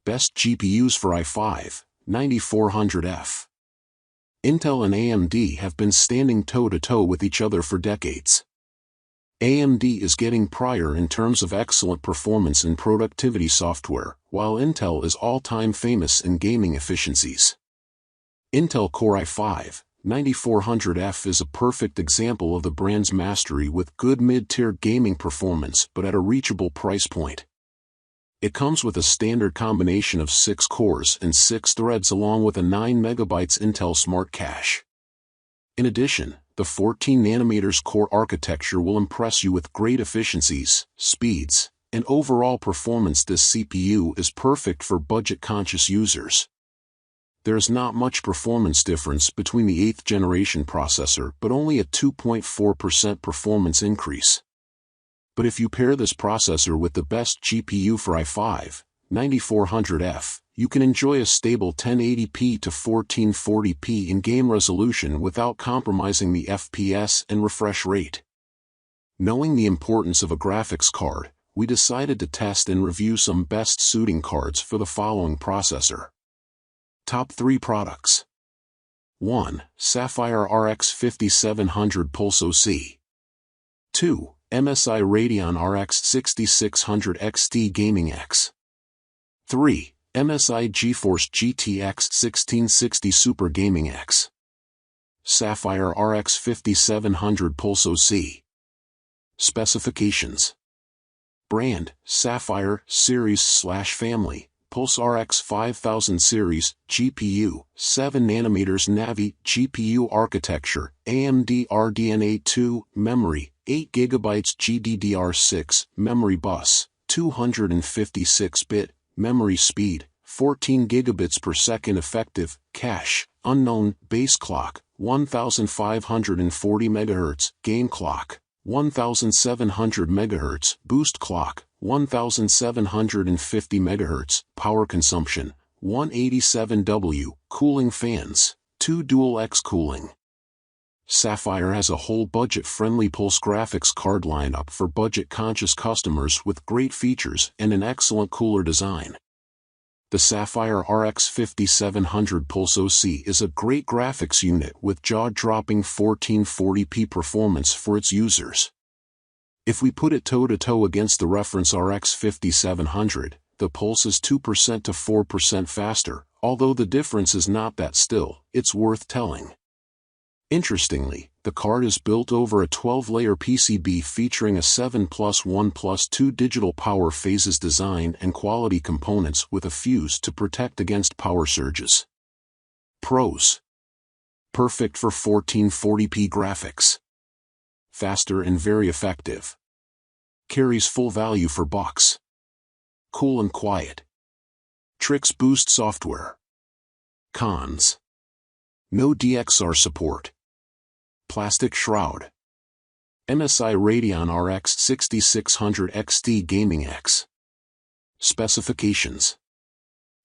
Best GPUs for i5, 9400F. Intel and AMD have been standing toe-to-toe with each other for decades. AMD is getting prior in terms of excellent performance and productivity software, while Intel is all-time famous in gaming efficiencies. Intel Core i5, 9400F is a perfect example of the brand's mastery with good mid-tier gaming performance but at a reachable price point. It comes with a standard combination of 6 cores and 6 threads along with a 9MB Intel Smart Cache. In addition, the 14nm core architecture will impress you with great efficiencies, speeds, and overall performance. This CPU is perfect for budget-conscious users. There is not much performance difference between the 8th generation processor but only a 2.4% performance increase. But if you pair this processor with the best GPU for i5, 9400F, you can enjoy a stable 1080p to 1440p in-game resolution without compromising the FPS and refresh rate. Knowing the importance of a graphics card, we decided to test and review some best suiting cards for the following processor. Top 3 products. 1. Sapphire RX 5700 Pulse OC. 2. MSI Radeon RX 6600 XT Gaming X. 3. MSI GeForce GTX 1660 Super Gaming X. Sapphire RX 5700 Pulse OC. Specifications. Brand, Sapphire, Series/Family, Pulse RX 5000 Series, GPU, 7nm Navi, GPU Architecture, AMD RDNA 2, Memory, 8GB GDDR6, Memory Bus, 256-bit, Memory Speed, 14 gigabits per second effective, Cache, unknown, Base Clock, 1540 MHz, Game Clock, 1700 MHz, Boost Clock, 1750 MHz, Power Consumption, 187W, Cooling Fans, 2 Dual X Cooling. Sapphire has a whole budget-friendly Pulse graphics card lineup for budget-conscious customers with great features and an excellent cooler design. The Sapphire RX 5700 Pulse OC is a great graphics unit with jaw-dropping 1440p performance for its users. If we put it toe-to-toe against the reference RX 5700, the Pulse is 2% to 4% faster, although the difference is not that still, it's worth telling. Interestingly, the card is built over a 12-layer PCB featuring a 7+1+2 digital power phases design and quality components with a fuse to protect against power surges. Pros. Perfect for 1440p graphics. Faster and very effective. Carries full value for bucks. Cool and quiet. Tricks boost software. Cons. No DXR support. Plastic shroud. MSI Radeon RX 6600 XT Gaming X. Specifications.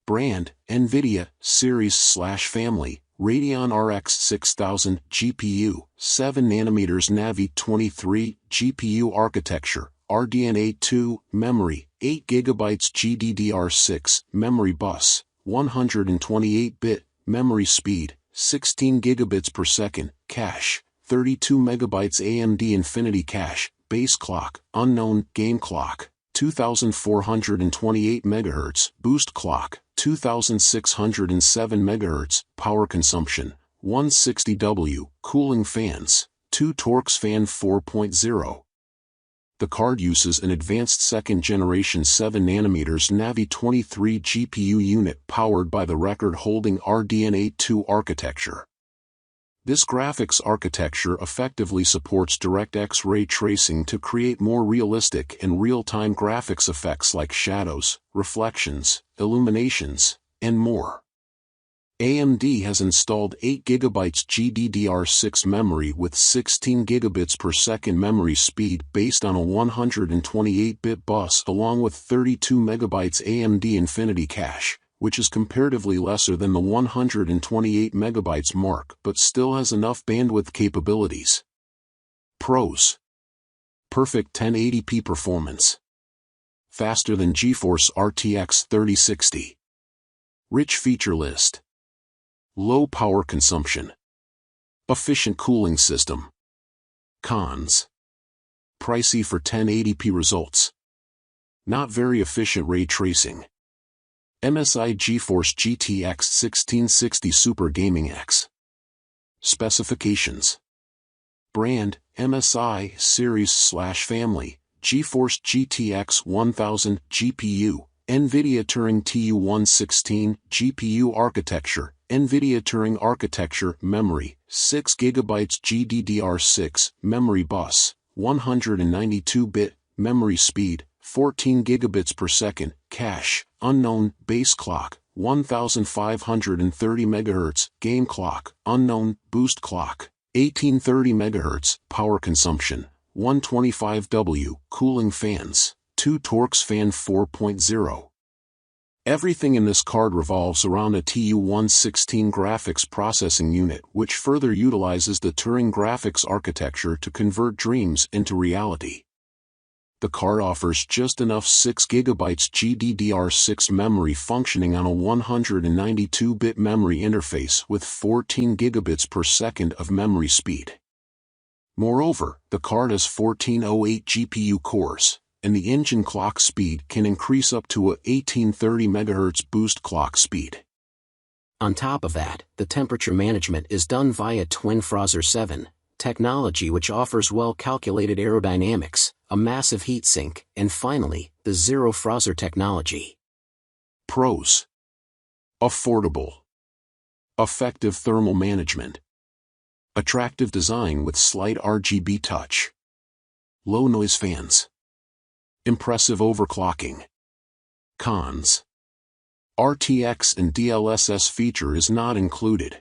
Brand, NVIDIA, Series/Family, Radeon RX 6000, GPU, 7nm Navi 23, GPU Architecture, RDNA 2, Memory, 8GB GDDR6, Memory Bus, 128-bit, Memory Speed, 16 gigabits per second, Cache, 32 megabytes AMD Infinity Cache, Base Clock, unknown, Game Clock, 2428 MHz, Boost Clock, 2607 MHz, Power Consumption, 160W, Cooling Fans, 2 Torx Fan 4.0. The card uses an advanced second-generation 7nm Navi 23 GPU unit powered by the record-holding RDNA 2 architecture. This graphics architecture effectively supports DirectX ray tracing to create more realistic and real-time graphics effects like shadows, reflections, illuminations, and more. AMD has installed 8GB GDDR6 memory with 16 gigabits per second memory speed based on a 128-bit bus along with 32 megabytes AMD Infinity Cache, which is comparatively lesser than the 128 megabytes mark but still has enough bandwidth capabilities. Pros. Perfect 1080p performance. Faster than GeForce RTX 3060. Rich feature list. Low power consumption. Efficient cooling system. Cons. Pricey for 1080p results. Not very efficient ray tracing. MSI GeForce GTX 1660 Super Gaming X. Specifications. Brand, MSI Series/Family, GeForce GTX 1000 GPU, NVIDIA Turing TU116 GPU Architecture, NVIDIA Turing Architecture Memory, 6GB GDDR6 Memory Bus, 192-bit Memory Speed, 14 gigabits per second, Cache, unknown, Base Clock, 1530 MHz, Game Clock, unknown, Boost Clock, 1830 MHz, Power Consumption, 125W, Cooling Fans, 2 Torx Fan 4.0. Everything in this card revolves around a TU116 graphics processing unit which further utilizes the Turing graphics architecture to convert dreams into reality. The card offers just enough 6GB GDDR6 memory functioning on a 192-bit memory interface with 14 gigabits per second of memory speed. Moreover, the card has 1408 GPU cores, and the engine clock speed can increase up to a 1830 MHz boost clock speed. On top of that, the temperature management is done via Twin Frozr 7 technology, which offers well-calculated aerodynamics, a massive heatsink, and finally, the Zero Frozr technology. Pros. Affordable. Effective thermal management. Attractive design with slight RGB touch. Low noise fans. Impressive overclocking. Cons. RTX and DLSS feature is not included.